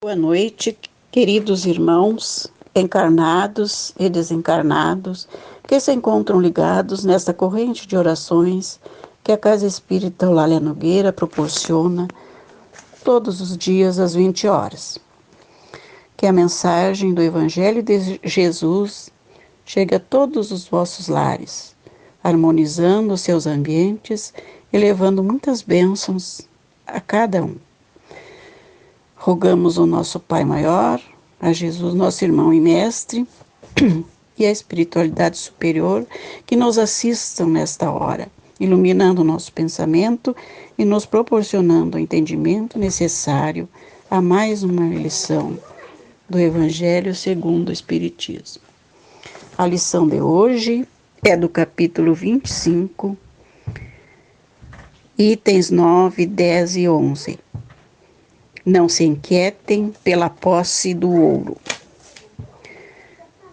Boa noite, queridos irmãos, encarnados e desencarnados, que se encontram ligados nesta corrente de orações que a Casa Espírita Eulália Nogueira proporciona todos os dias às 20 horas. Que a mensagem do Evangelho de Jesus chegue a todos os vossos lares, harmonizando os seus ambientes e levando muitas bênçãos a cada um. Rogamos ao nosso Pai Maior, a Jesus, nosso irmão e mestre, e a espiritualidade superior, que nos assistam nesta hora, iluminando o nosso pensamento e nos proporcionando o entendimento necessário a mais uma lição do Evangelho segundo o Espiritismo. A lição de hoje é do capítulo 25, itens 9, 10 e 11. Não se inquietem pela posse do ouro.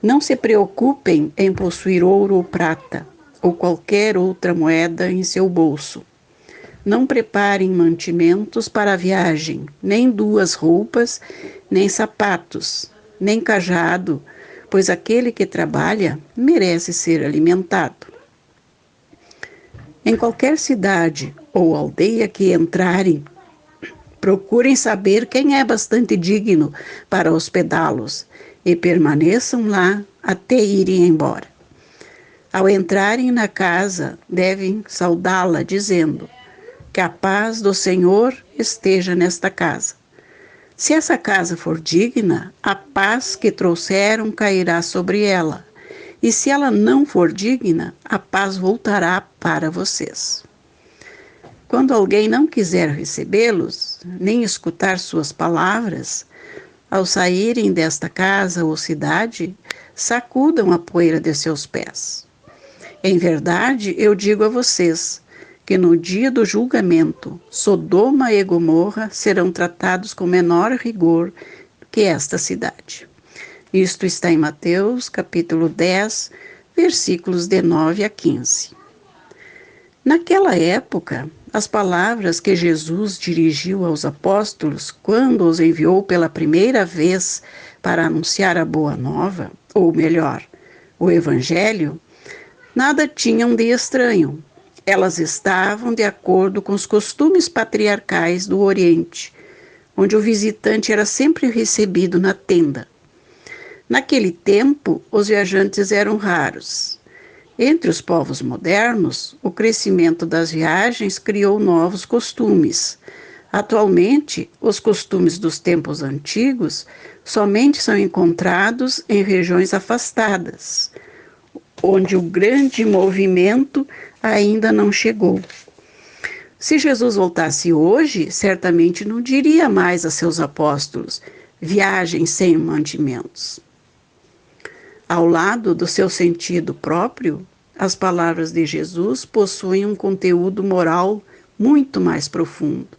Não se preocupem em possuir ouro ou prata, ou qualquer outra moeda em seu bolso. Não preparem mantimentos para a viagem, nem 2 roupas, nem sapatos, nem cajado, pois aquele que trabalha merece ser alimentado. Em qualquer cidade ou aldeia que entrarem, procurem saber quem é bastante digno para hospedá-los e permaneçam lá até irem embora. Ao entrarem na casa, devem saudá-la, dizendo: que a paz do Senhor esteja nesta casa. Se essa casa for digna, a paz que trouxeram cairá sobre ela, e se ela não for digna, a paz voltará para vocês. Quando alguém não quiser recebê-los, nem escutar suas palavras, ao saírem desta casa ou cidade, sacudam a poeira de seus pés. Em verdade, eu digo a vocês, que no dia do julgamento, Sodoma e Gomorra serão tratados com menor rigor que esta cidade. Isto está em Mateus, capítulo 10, versículos de 9 a 15. Naquela época, as palavras que Jesus dirigiu aos apóstolos quando os enviou pela primeira vez para anunciar a Boa Nova, ou melhor, o Evangelho, nada tinham de estranho. Elas estavam de acordo com os costumes patriarcais do Oriente, onde o visitante era sempre recebido na tenda. Naquele tempo, os viajantes eram raros. Entre os povos modernos, o crescimento das viagens criou novos costumes. Atualmente, os costumes dos tempos antigos somente são encontrados em regiões afastadas, onde o grande movimento ainda não chegou. Se Jesus voltasse hoje, certamente não diria mais a seus apóstolos: viagem sem mantimentos. Ao lado do seu sentido próprio, as palavras de Jesus possuem um conteúdo moral muito mais profundo,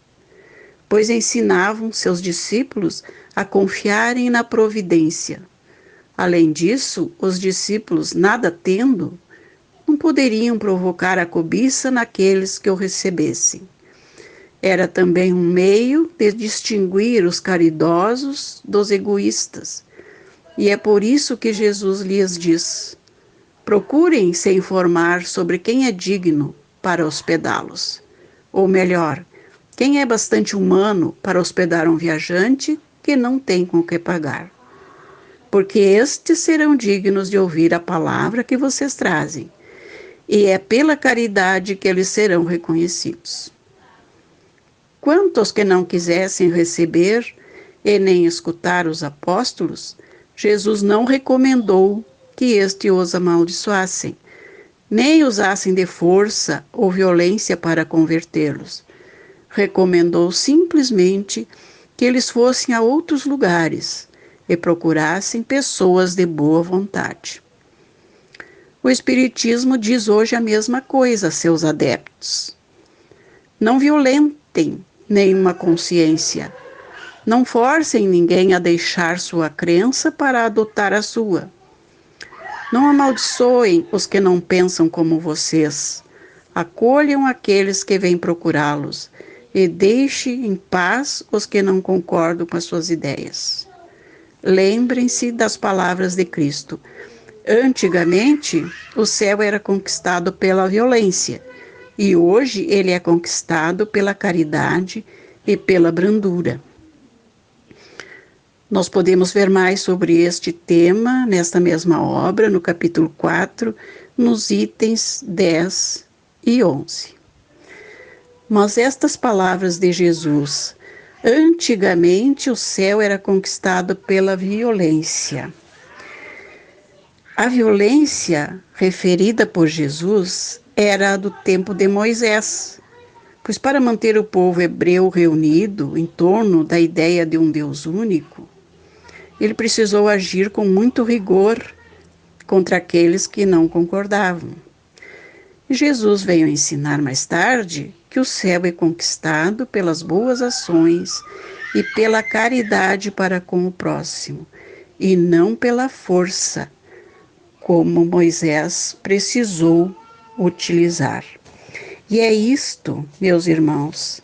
pois ensinavam seus discípulos a confiarem na providência. Além disso, os discípulos, nada tendo, não poderiam provocar a cobiça naqueles que o recebessem. Era também um meio de distinguir os caridosos dos egoístas. E é por isso que Jesus lhes diz: procurem se informar sobre quem é digno para hospedá-los. Ou melhor, quem é bastante humano para hospedar um viajante que não tem com que pagar. Porque estes serão dignos de ouvir a palavra que vocês trazem, e é pela caridade que eles serão reconhecidos. Quanto aos que não quisessem receber e nem escutar os apóstolos, Jesus não recomendou que estes os amaldiçoassem, nem usassem de força ou violência para convertê-los. Recomendou simplesmente que eles fossem a outros lugares e procurassem pessoas de boa vontade. O Espiritismo diz hoje a mesma coisa a seus adeptos. Não violentem nenhuma consciência. Não forcem ninguém a deixar sua crença para adotar a sua. Não amaldiçoem os que não pensam como vocês. Acolham aqueles que vêm procurá-los e deixe em paz os que não concordam com as suas ideias. Lembrem-se das palavras de Cristo. Antigamente, o céu era conquistado pela violência e hoje ele é conquistado pela caridade e pela brandura. Nós podemos ver mais sobre este tema nesta mesma obra, no capítulo 4, nos itens 10 e 11. Mas estas palavras de Jesus: antigamente o céu era conquistado pela violência. A violência referida por Jesus era a do tempo de Moisés, pois para manter o povo hebreu reunido em torno da ideia de um Deus único, ele precisou agir com muito rigor contra aqueles que não concordavam. E Jesus veio ensinar mais tarde que o céu é conquistado pelas boas ações e pela caridade para com o próximo, e não pela força, como Moisés precisou utilizar. E é isto, meus irmãos,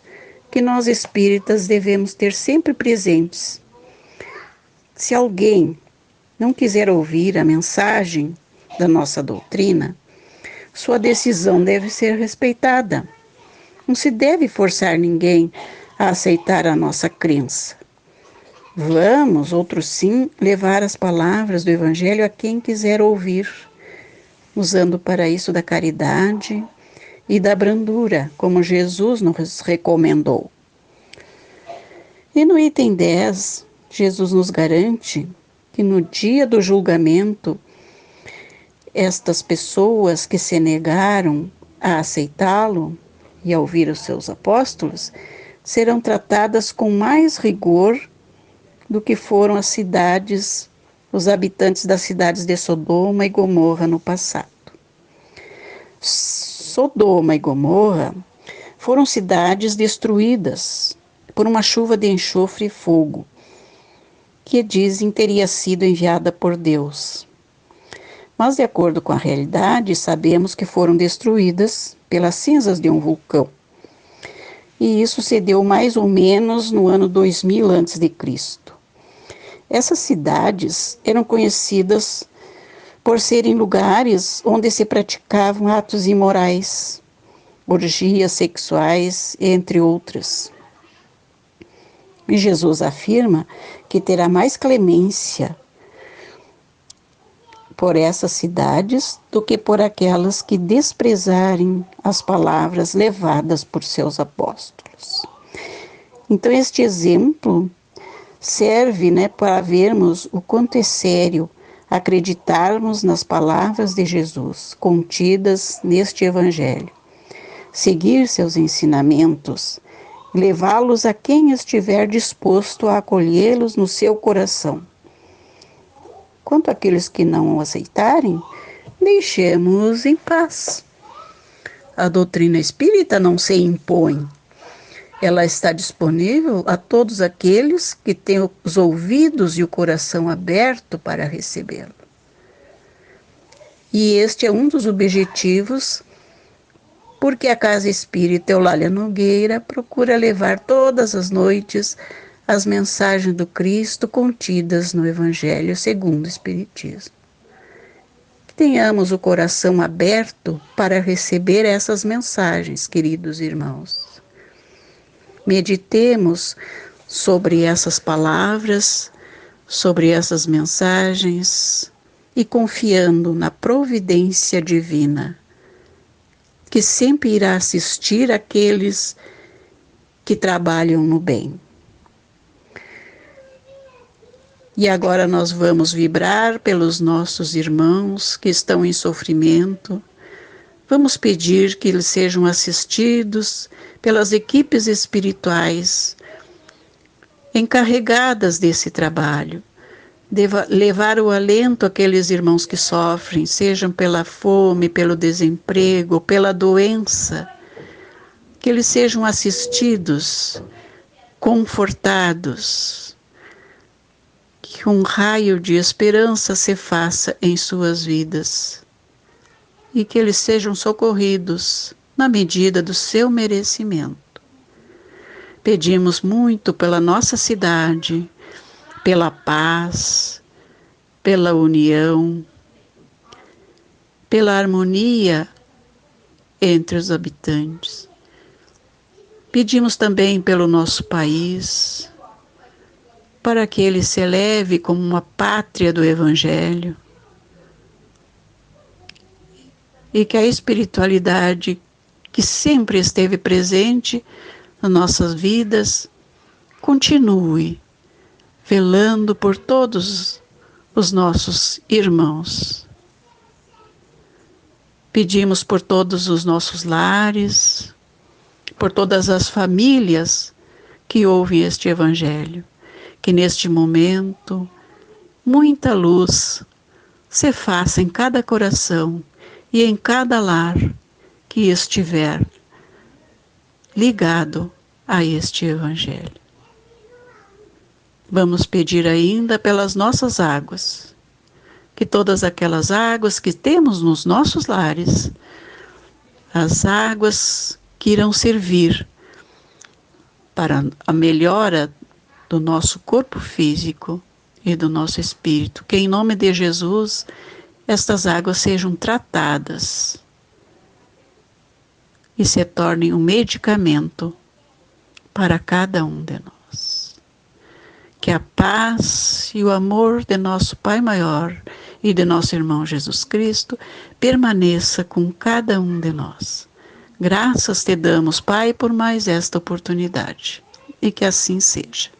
que nós espíritas devemos ter sempre presentes. Se alguém não quiser ouvir a mensagem da nossa doutrina, sua decisão deve ser respeitada. Não se deve forçar ninguém a aceitar a nossa crença. Vamos, outros sim, levar as palavras do Evangelho a quem quiser ouvir, usando para isso da caridade e da brandura, como Jesus nos recomendou. E no item 10, Jesus nos garante que no dia do julgamento, estas pessoas que se negaram a aceitá-lo e a ouvir os seus apóstolos, serão tratadas com mais rigor do que foram as cidades, os habitantes das cidades de Sodoma e Gomorra no passado. Sodoma e Gomorra foram cidades destruídas por uma chuva de enxofre e fogo, que dizem teria sido enviada por Deus. Mas, de acordo com a realidade, sabemos que foram destruídas pelas cinzas de um vulcão. E isso se deu mais ou menos no ano 2000 a.C. Essas cidades eram conhecidas por serem lugares onde se praticavam atos imorais, orgias sexuais, entre outras. E Jesus afirma que terá mais clemência por essas cidades do que por aquelas que desprezarem as palavras levadas por seus apóstolos. Então, este exemplo serve, para vermos o quanto é sério acreditarmos nas palavras de Jesus contidas neste Evangelho, seguir seus ensinamentos, levá-los a quem estiver disposto a acolhê-los no seu coração. Quanto àqueles que não o aceitarem, deixemos em paz. A doutrina espírita não se impõe. Ela está disponível a todos aqueles que têm os ouvidos e o coração aberto para recebê-lo. E este é um dos objetivos porque a Casa Espírita Eulália Nogueira procura levar todas as noites as mensagens do Cristo contidas no Evangelho segundo o Espiritismo. Que tenhamos o coração aberto para receber essas mensagens, queridos irmãos. Meditemos sobre essas palavras, sobre essas mensagens e confiando na providência divina, que sempre irá assistir aqueles que trabalham no bem. E agora nós vamos vibrar pelos nossos irmãos que estão em sofrimento. Vamos pedir que eles sejam assistidos pelas equipes espirituais encarregadas desse trabalho, de levar o alento àqueles irmãos que sofrem, sejam pela fome, pelo desemprego, pela doença, que eles sejam assistidos, confortados, que um raio de esperança se faça em suas vidas e que eles sejam socorridos na medida do seu merecimento. Pedimos muito pela nossa cidade, pela paz, pela união, pela harmonia entre os habitantes. Pedimos também pelo nosso país, para que ele se eleve como uma pátria do Evangelho e que a espiritualidade que sempre esteve presente nas nossas vidas continue velando por todos os nossos irmãos. Pedimos por todos os nossos lares, por todas as famílias que ouvem este Evangelho, que neste momento muita luz se faça em cada coração e em cada lar que estiver ligado a este Evangelho. Vamos pedir ainda pelas nossas águas, que todas aquelas águas que temos nos nossos lares, as águas que irão servir para a melhora do nosso corpo físico e do nosso espírito, que em nome de Jesus estas águas sejam tratadas e se tornem um medicamento para cada um de nós. Que a paz e o amor de nosso Pai Maior e de nosso irmão Jesus Cristo permaneça com cada um de nós. Graças te damos, Pai, por mais esta oportunidade. E que assim seja.